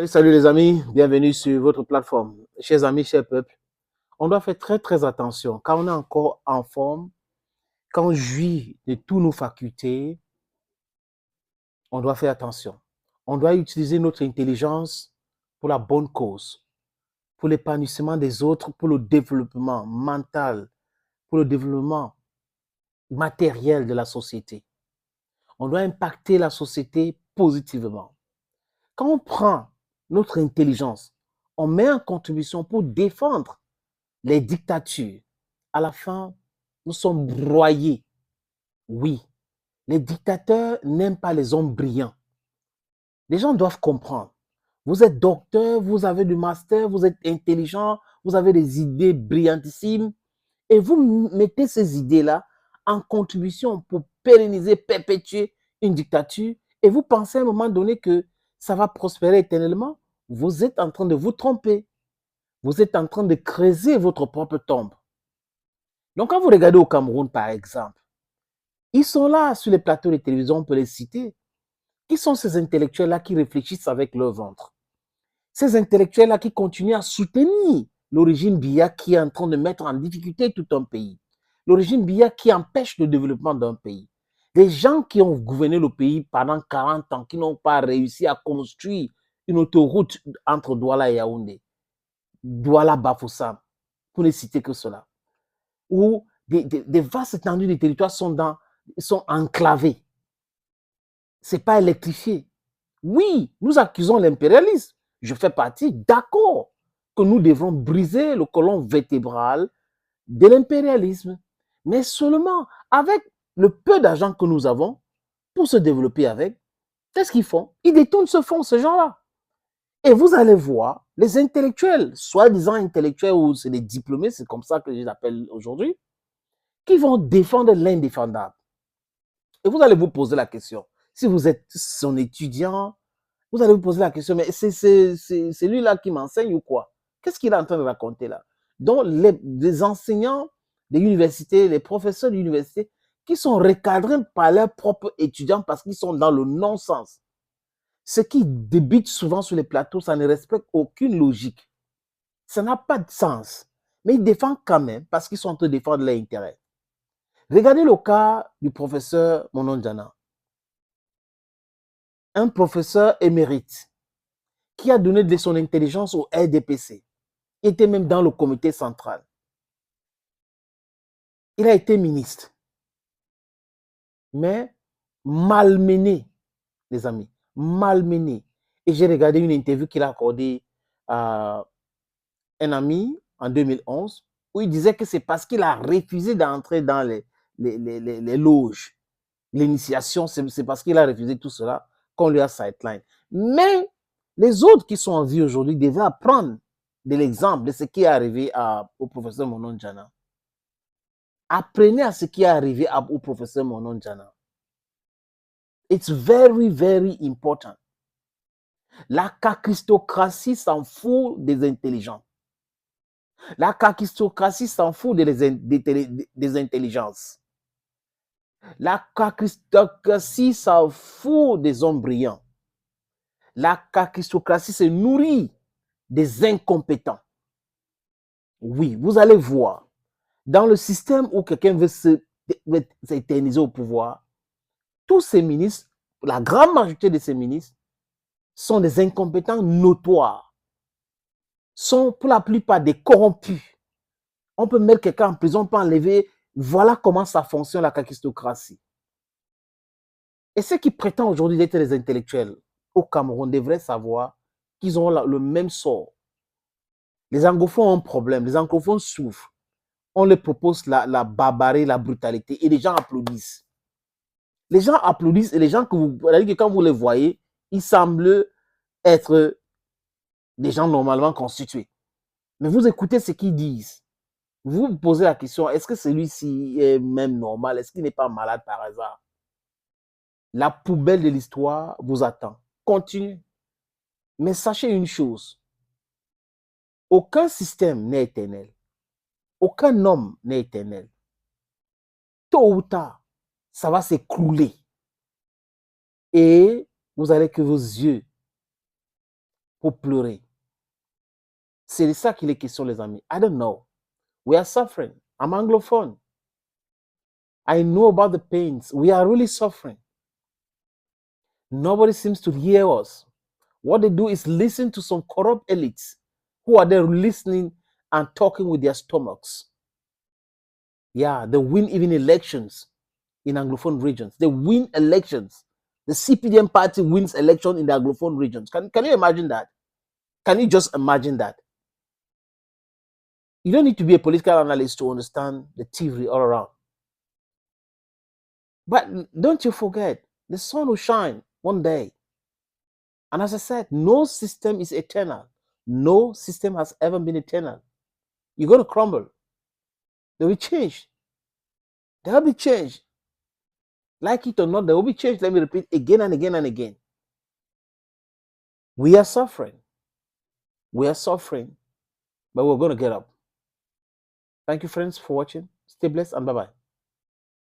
Salut les amis, bienvenue sur votre plateforme. Chers amis, chers peuples, on doit faire très attention. Quand on est encore en forme, quand on jouit de toutes nos facultés, on doit faire attention. On doit utiliser notre intelligence pour la bonne cause, pour l'épanouissement des autres, pour le développement mental, pour le développement matériel de la société. On doit impacter la société positivement. Quand on prend notre intelligence, on met en contribution pour défendre les dictatures. À la fin, nous sommes broyés. Oui, les dictateurs n'aiment pas les hommes brillants. Les gens doivent comprendre. Vous êtes docteur, vous avez du master, vous êtes intelligent, vous avez des idées brillantissimes et vous mettez ces idées-là en contribution pour pérenniser, perpétuer une dictature et vous pensez à un moment donné que ça va prospérer éternellement. Vous êtes en train de vous tromper. Vous êtes en train de creuser votre propre tombe. Donc, quand vous regardez au Cameroun, par exemple, ils sont là sur les plateaux de télévision, on peut les citer. Qui sont ces intellectuels-là qui réfléchissent avec leur ventre? Ces intellectuels-là qui continuent à soutenir le régime Biya qui est en train de mettre en difficulté tout un pays. Le régime Biya qui empêche le développement d'un pays. Des gens qui ont gouverné le pays pendant 40 ans, qui n'ont pas réussi à construire une autoroute entre Douala et Yaoundé, Douala-Bafoussam, pour ne citer que cela. Où des vastes étendues de territoires sont enclavés. Ce n'est pas électrifié. Oui, nous accusons l'impérialisme. Je fais partie, d'accord, que nous devons briser le colon vertébral de l'impérialisme. Mais seulement avec le peu d'argent que nous avons pour se développer avec, qu'est-ce qu'ils font? Ils détournent ce fonds, ces gens-là. Et vous allez voir, les intellectuels, soi-disant intellectuels ou c'est des diplômés, c'est comme ça que je les appelle aujourd'hui, qui vont défendre l'indéfendable. Et vous allez vous poser la question, si vous êtes son étudiant, vous allez vous poser la question, mais c'est lui-là qui m'enseigne ou quoi? Qu'est-ce qu'il est en train de raconter là? Donc, les enseignants des universités, les professeurs d'université, qui sont recadrés par leurs propres étudiants parce qu'ils sont dans le non-sens. Ce qui débute souvent sur les plateaux, ça ne respecte aucune logique. Ça n'a pas de sens. Mais ils défendent quand même parce qu'ils sont en train de défendre leurs intérêts. Regardez le cas du professeur Mononjana, un professeur émérite qui a donné de son intelligence au RDPC. Il était même dans le comité central. Il a été ministre, mais malmené, les amis, malmené. Et j'ai regardé une interview qu'il a accordée à un ami en 2011, où il disait que c'est parce qu'il a refusé d'entrer dans les loges. L'initiation, c'est parce qu'il a refusé tout cela qu'on lui a sideline. Mais les autres qui sont en vie aujourd'hui devaient apprendre de l'exemple de ce qui est arrivé au professeur Monon Djana. Apprenez à ce qui est arrivé au professeur Monon Djana. It's very important. La cacistocratie s'en fout des intelligents. La cacistocratie s'en fout des intelligences. La cacistocratie s'en fout des hommes brillants. La cacistocratie se nourrit des incompétents. Oui, vous allez voir, dans le système où quelqu'un veut s'éterniser au pouvoir, tous ces ministres, la grande majorité de ces ministres, sont des incompétents notoires, sont pour la plupart des corrompus. On peut mettre quelqu'un en prison, on peut enlever. Voilà comment ça fonctionne la cacistocratie. Et ceux qui prétendent aujourd'hui d'être les intellectuels au Cameroun devraient savoir qu'ils ont le même sort. Les anglophones ont un problème, les anglophones souffrent. On leur propose la barbarie, la brutalité, et les gens applaudissent. Les gens applaudissent et les gens que quand vous les voyez, ils semblent être des gens normalement constitués. Mais vous écoutez ce qu'ils disent. Vous vous posez la question, est-ce que celui-ci est même normal? Est-ce qu'il n'est pas malade par hasard? La poubelle de l'histoire vous attend. Continuez. Mais sachez une chose, aucun système n'est éternel. Aucun homme n'est éternel. Tôt ou tard, ça va s'écrouler. Et vous allez que vos yeux pour pleurer. C'est de ça qu'il est question, les amis. I don't know. We are suffering. I'm anglophone. I know about the pains. We are really suffering. Nobody seems to hear us. What they do is listen to some corrupt elites who are there listening and talking with their stomachs. Yeah, they win even elections in Anglophone regions. They win elections. The CPDM party wins election in the Anglophone regions. Can you imagine that? Can you just imagine that? You don't need to be a political analyst to understand the theory all around. But don't you forget, the sun will shine one day. And as I said, no system is eternal. No system has ever been eternal. You're going to crumble. There will change. There will be change. Like it or not, there will be change. Let me repeat again and again and again. We are suffering. We are suffering, but we're going to get up. Thank you, friends, for watching. Stay blessed and bye-bye.